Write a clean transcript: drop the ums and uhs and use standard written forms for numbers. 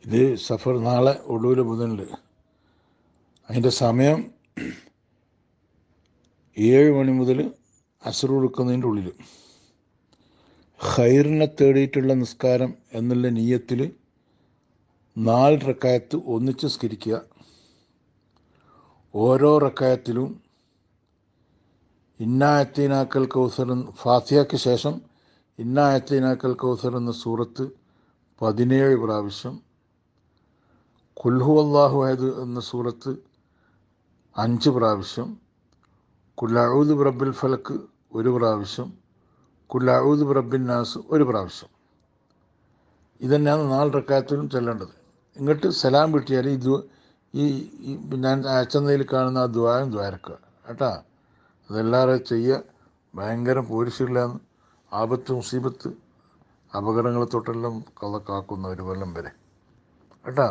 ഇത് സഫർ നാളെ ഒടുവിൽ ബുധനിൽ. അതിൻ്റെ സമയം 7 മണി മുതൽ അസ്ർ കൊടുക്കുന്നതിൻ്റെ ഉള്ളിൽ. ഖൈറിനെ തേടിയിട്ടുള്ള നിസ്കാരം എന്നുള്ള നിയ്യത്തിൽ 4 റക്അത്ത് ഒന്നിച്ച് സ്കരിക്കുക. ഓരോ റക്അത്തിലും ഇന്നായത്തീനാക്കൽ കൗസർ, ഫാത്തിഹയ്ക്ക് ശേഷം ഇന്നായത്തീനാക്കൽ കൗസർ എന്ന സൂറത്ത് 17 പ്രാവശ്യം, ഖുൽ ഹുവല്ലാഹു അഹദ് എന്ന സൂറത്ത് 5 പ്രാവശ്യം, ഖുൽ അഊദു ബിറബ്ബിൽ ഫലക്ക് 1 പ്രാവശ്യം, ഖുൽ അഊദു ബിറബ്ബിൻ നാസ് 1 പ്രാവശ്യം. ഇതന്നെയാണ് 4 റക്അത്തിലും ചെല്ലേണ്ടത്. ഇങ്ങോട്ട് സലാം കിട്ടിയാൽ ഈ ഞാൻ അയച്ചെന്നതിൽ കാണുന്ന ആ ദുആയും ദ്വാരക്കുക കേട്ടാ. അതെല്ലാവരും ചെയ്യുക. ഭയങ്കര പോരിശില്ലാന്ന്, ആപത്ത് മുസീബത്ത് അപകടങ്ങളെ തൊട്ടെല്ലാം കാക്കുന്ന ഒരു കൊല്ലം വരെ കേട്ടാ.